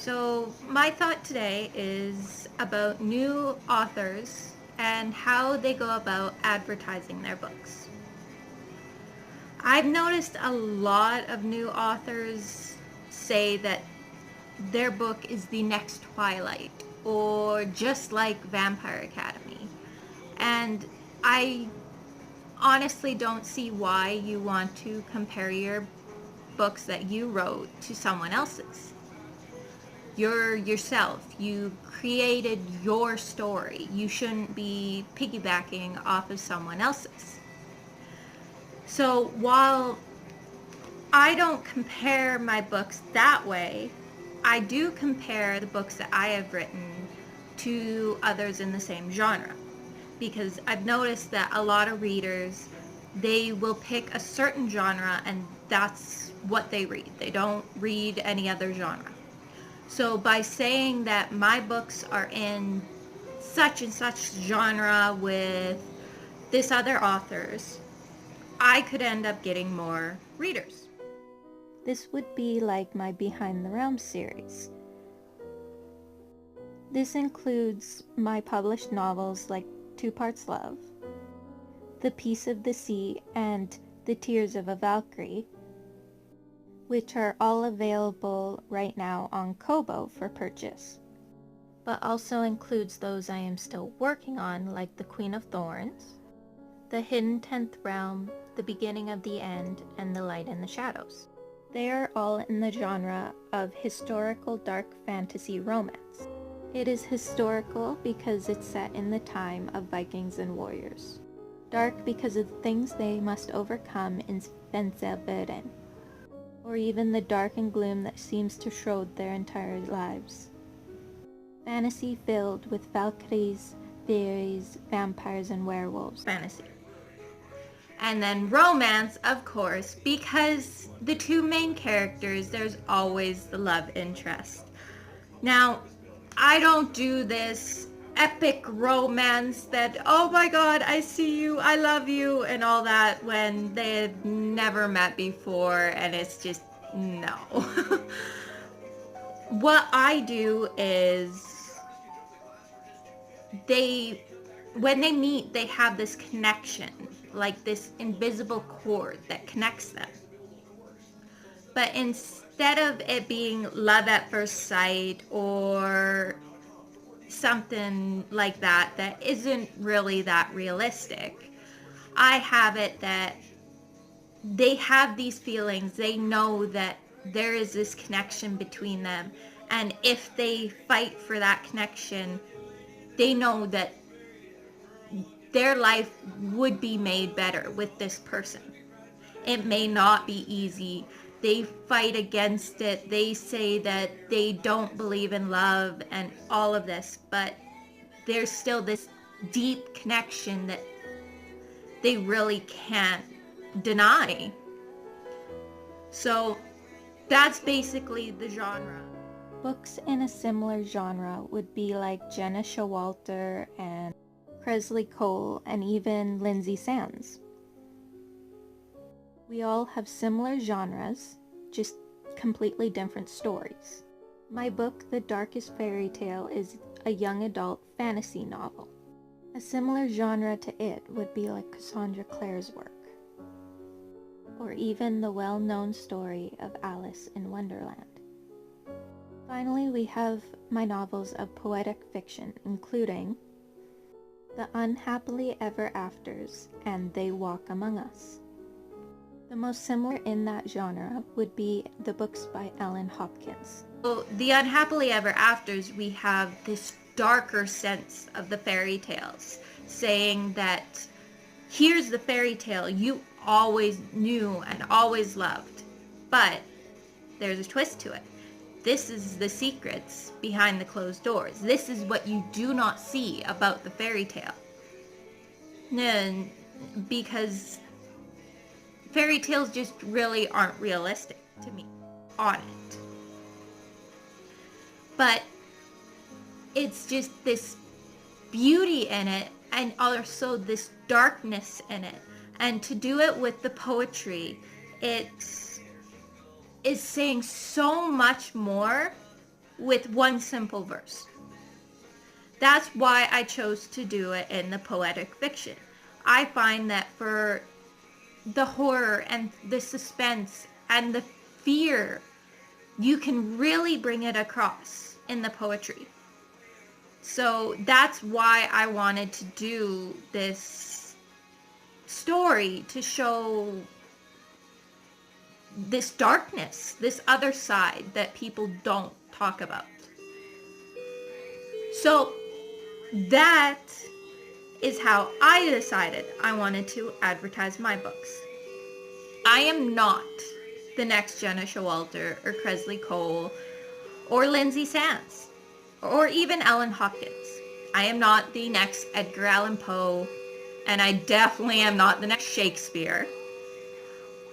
So, my thought today is about new authors and how they go about advertising their books. I've noticed a lot of new authors say that their book is the next Twilight or just like Vampire Academy. And I honestly don't see why you want to compare your books that you wrote to someone else's. You're yourself. You created your story. You shouldn't be piggybacking off of someone else's. So while I don't compare my books that way, I do compare the books that I have written to others in the same genre. Because I've noticed that a lot of readers, they will pick a certain genre and that's what they read. They don't read any other genre. So by saying that my books are in such and such genre with this other authors, I could end up getting more readers. This would be like my Behind the Realms series. This includes my published novels like Two Parts Love, The Peace of the Sea, and The Tears of a Valkyrie, which are all available right now on Kobo for purchase, but also includes those I am still working on, like The Queen of Thorns, The Hidden Tenth Realm, The Beginning of the End, and The Light in the Shadows. They are all in the genre of historical dark fantasy romance. It is historical because it's set in the time of Vikings and warriors. Dark because of the things they must overcome in Spencerveren, or even the dark and gloom that seems to shroud their entire lives. Fantasy filled with Valkyries, fairies, vampires, and werewolves. Fantasy. And then romance, of course, because the two main characters, there's always the love interest. Now, I don't do this epic romance that, oh my god, I see you, I love you, and all that when they've never met before, and it's just, no. What I do is, when they meet, they have this connection, like this invisible cord that connects them. But instead of it being love at first sight or something like that that isn't really that realistic, I have it that they have these feelings. They know that there is this connection between them, and if they fight for that connection, they know that their life would be made better with this person. It may not be easy. They fight against it. They say that they don't believe in love and all of this, but there's still this deep connection that they really can't deny. So that's basically the genre. Books in a similar genre would be like Jenna Showalter and Kresley Cole and even Lindsay Sands. We all have similar genres, just completely different stories. My book, The Darkest Fairytale, is a young adult fantasy novel. A similar genre to it would be like Cassandra Clare's work, or even the well-known story of Alice in Wonderland. Finally, we have my novels of poetic fiction, including The Unhappily Ever Afters and They Walk Among Us. The most similar in that genre would be the books by Ellen Hopkins. So the Unhappily Ever Afters, we have this darker sense of the fairy tales, saying that here's the fairy tale you always knew and always loved, but there's a twist to it. This is the secrets behind the closed doors. This is what you do not see about the fairy tale. Because fairy tales just really aren't realistic to me on it. But it's just this beauty in it and also this darkness in it. And to do it with the poetry, it is saying so much more with one simple verse. That's why I chose to do it in the poetic fiction. I find that for the horror and the suspense and the fear, you can really bring it across in the poetry. So that's why I wanted to do this story, to show this darkness, this other side that people don't talk about. So that is how I decided I wanted to advertise my books. I am not the next Jenna Showalter or Cresley Cole or Lindsay Sands or even Ellen Hopkins. I am not the next Edgar Allan Poe, and I definitely am not the next Shakespeare.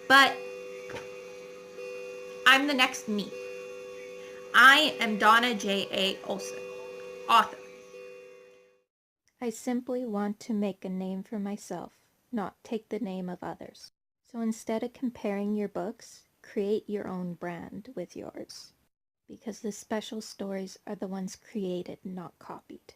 But I'm the next me. I am Donna J.A. Olson, author. I simply want to make a name for myself, not take the name of others. So instead of comparing your books, create your own brand with yours. Because the special stories are the ones created, not copied.